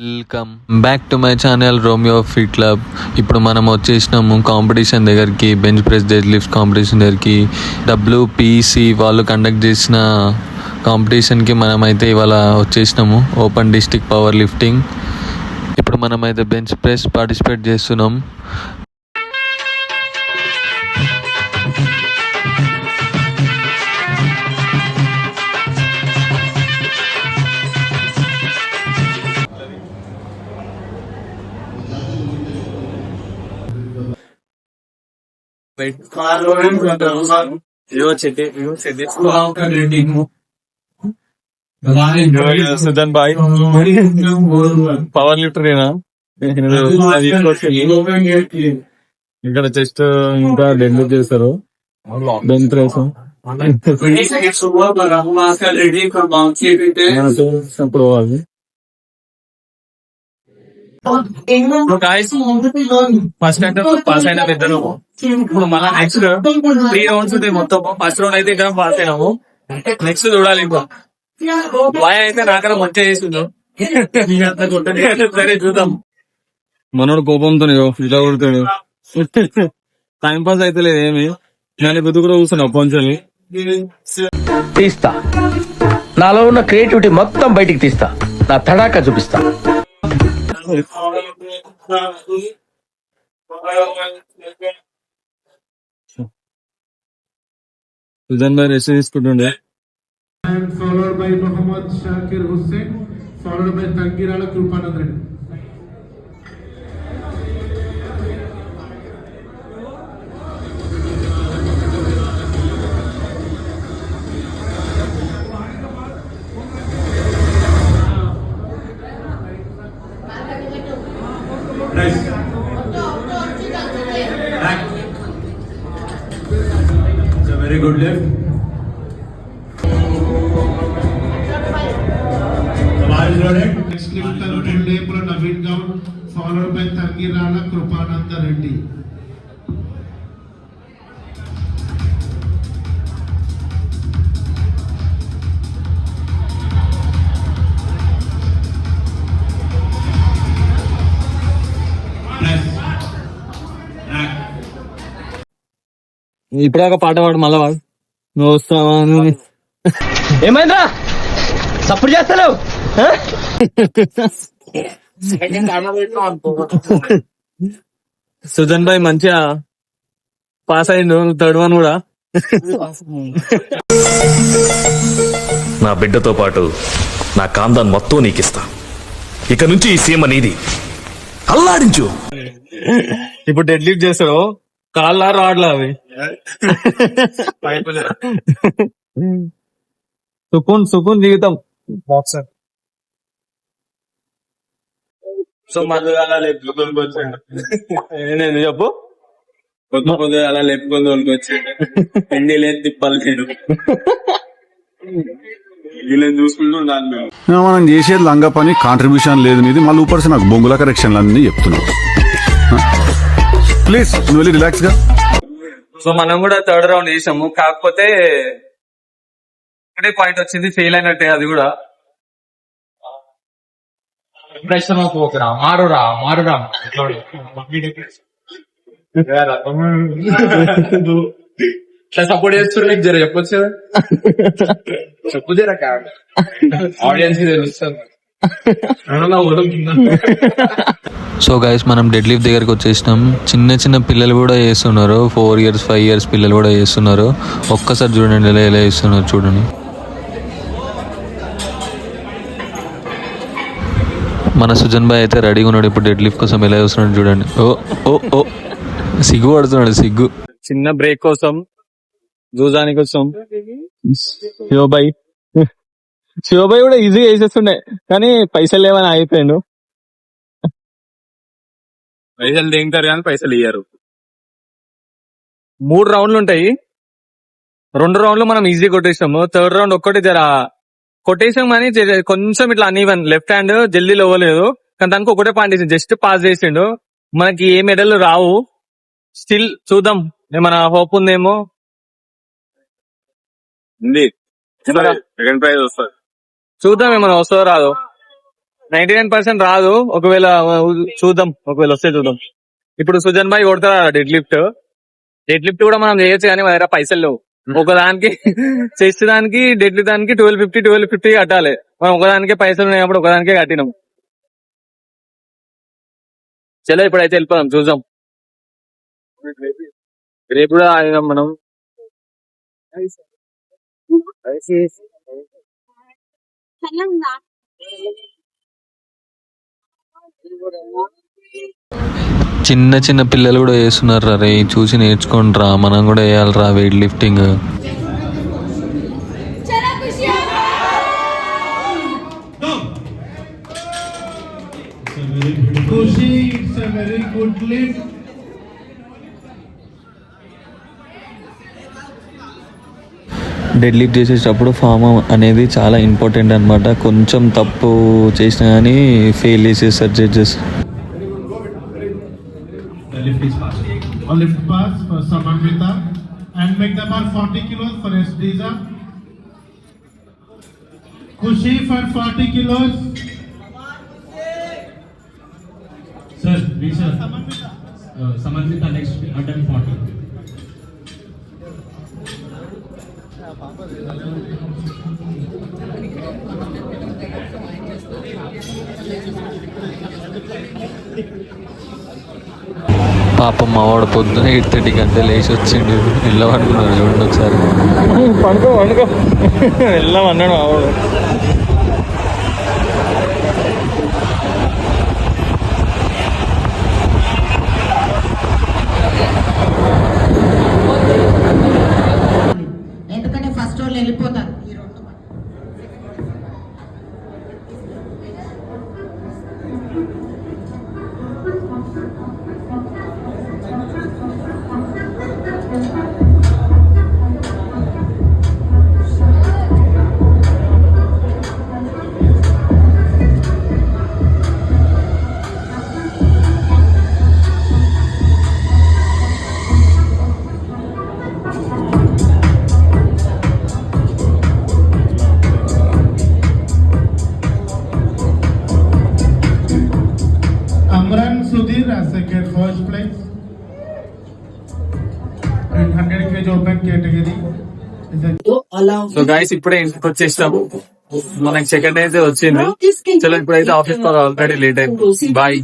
Welcome back to my channel Romeo fit club. ఇప్పుడు మనం వచ్చేసినాము కాంపిటీషన్ దగ్గరికి, bench press dead lift competition దగ్గరికి. డబ్ల్యూపీసీ వాళ్ళు కండక్ట్ చేసిన కాంపిటీషన్కి మనమైతే ఇవాళ వచ్చేసినాము, ఓపెన్ డిస్ట్రిక్ట్ పవర్ లిఫ్టింగ్. ఇప్పుడు మనమైతే బెంచ్ ప్రెస్ పార్టిసిపేట్ చేస్తున్నాం. సుజన్ బాయ్ పవర్ లిఫ్టర్ ఇక్కడ చెస్ట్ ఇంకా డెడ్ చేస్తారు, బెంచ్ ప్రెస్ అప్పుడు అది ఫస్ట్ అంటే పాస్ అయినా ఇద్దరు. ఇప్పుడు మళ్ళీ నెక్స్ట్ 3 రౌండ్స్ ఉంటాయి మొత్తం. ఫస్ట్ రౌండ్ అయితే ఇక్కడ పాస్ అయినాము, నెక్స్ట్ చూడాలి. ఇంకా బాయ్ అయితే నాకన్నా మంచిగా చేసిండు, సరే చూద్దాం. మనోడు కోపంతో ఇలా కొడుతాడు, టైం పాస్ అయితే లేదు ఏమి. నేను గుద్దు కూడా కూర్చున్నా పంచుని తీస్తా, నాలో ఉన్న క్రియేటివిటీ మొత్తం బయటికి తీస్తా, నా తడాకా చూపిస్తా. సుజన్ భాయ్ rest తీసుకుంటుండే. followed by Muhammad Shakir Hussain, followed by Tangirala Krupanand Reddy. Nice. Back. It's a very good lift. Next lifter Mullepura Naveen Gaud, followed by Tangirala Krupananda Reddy. ఇప్పుడాక పాట పాడు, మళ్ళా వాడు నువ్వు వస్తావా. ఏమైందా సప్పుడు చేస్తావు? సుజన్ భాయ్ మంచిగా పాస్ అయిండు, 3rd వన్ కూడా. నా బిడ్డతో పాటు నా కాందాన్ మొత్తం నీకిస్తా. ఇక నుంచి ఈ సీమ నీది, అల్లాడించు. ఇప్పుడు డెడ్ లిఫ్ట్ చేస్తాడు, కాళ్ళ రాడ్లా అవి. సుకూన్ జీవితం. సో అలా నేను చెప్పు, పొద్దు అలా లేపుకొని వచ్చాడు, ఎండి లేదు తిప్పాలి వీళ్ళని చూసుకుంటూ. మనం చేసేది లంగా పని, కాంట్రిబ్యూషన్ లేదు నీది, మళ్ళీ ఊపర్సి నాకు బొంగుల కరెక్షన్లు అన్ని చెప్తున్నావు. ప్లీజ్ నువ్వు వెళ్ళి రిలాక్స్ గా. సో మనం కూడా 3rd రౌండ్ చేసాము, కాకపోతే ఒకటే పాయింట్ వచ్చింది, ఫెయిల్ అయినట్టే. అది కూడా సపోర్ట్ చేస్తున్నారు, నీకు జర చెప్పొచ్చు కదా, చెప్పు జర ఆడియన్స్ తెలుస్తుంది. సో గైస్, మనం డెడ్ లిఫ్ట్ దగ్గరికి వచ్చేసినాం. చిన్న పిల్లలు కూడా చేస్తున్నారు, 4 years 5 years పిల్లలు కూడా చేస్తున్నారు. ఒక్కసారి చూడండి ఎలా చేస్తున్నారు చూడండి. మన సుజన్ భాయ్ అయితే రెడీగా ఉన్నాడు, ఇప్పుడు డెడ్ లిఫ్ట్ కోసం ఎలా చేస్తున్నాడు చూడండి. ఓ ఓ ఓ సిగ్గు పడుతున్నాడు, సిగ్గు. చిన్న బ్రేక్ కోసం, జూజాని కోసం శివబాయ్ కూడా ఈజీగా వేసేస్తుండే, కానీ పైసలు లేవని అయిపోయాడు. పైసలు దిగుతారు కానీ పైసలు ఇయ్యారు. 3 రౌండ్లు ఉంటాయి, 2 రౌండ్లు మనం ఈజీ కొట్టేసాము. 3rd రౌండ్ ఒక్కటి జర కొట్టేసాం కానీ కొంచెం ఇట్లా అన్ఈవెన్, లెఫ్ట్ హ్యాండ్ జల్దీ ఇవ్వలేదు, కానీ దానికి ఒకటే పాయింట్ ఇచ్చింది, జస్ట్ పాస్ చేసిండు. మనకి ఏ మెడల్ రావు, స్టిల్ చూద్దాం, ఏమైనా హోప్ ఉందేమో. సెకండ్ ప్రైజ్ వస్తుంది, చూద్దాం ఏమైనా వస్తుందో రాదో. 99% రాదు. ఒకవేళ చూద్దాం, ఒకవేళ వస్తే చూద్దాం. ఇప్పుడు సుజన్ భాయ్ కొడతారా డెడ్ లిఫ్ట్ కూడా మనం చేయొచ్చు, కానీ మన దగ్గర పైసలు లేవు. ఒకదానికి చేసేదానికి డెడ్ దానికి 1250 కట్టాలి. మనం ఒకదానికే పైసలు ఉన్నప్పుడు ఒకదానికే కట్టినాం. చలో ఇప్పుడైతే వెళ్ళిపోదాం, చూద్దాం. రేపు కూడా ఆగినాం మనం. చిన్న చిన్న పిల్లలు కూడా వేస్తున్నారు రే, చూసి నేర్చుకుంటారా, మనం కూడా వేయాలరా weight lifting. Kushi, it's a very good lift. Dead lift చేసేటప్పుడు ఫామ్ అనేది చాలా ఇంపార్టెంట్ అన్నమాట. కొంచెం తప్పు చేసినా కానీ ఫెయిల్ చేసేస్తారు judges. The lift is passed. A lift pass for Samanvita and make the bar 40 kilos for Sdija. Kushi for 40 kilos. Sir, please sir. Samanvita next attempt 40. పాపం మావాడు పొద్దున 8:30 గంటలు లేచి వచ్చిండు. వెళ్ళమనుకున్నాడు చూడండి ఒకసారి. పండుకో వెళ్దాం అన్నాడు ఆవిడ. ఎందుకంటే ఫస్ట్ వాళ్ళు వెళ్ళిపోతారు. Amran Sudhir as second first place in 100 kg open category. So guys ఇప్పుడే ఇంటికి వచ్చేస్తాము. మనకి సెకండ్ అయితే వచ్చింది. చలో ఇప్పుడైతే ఆఫీస్ పర్ ఆల్రెడీ లేట్ అయింది. బాయ్.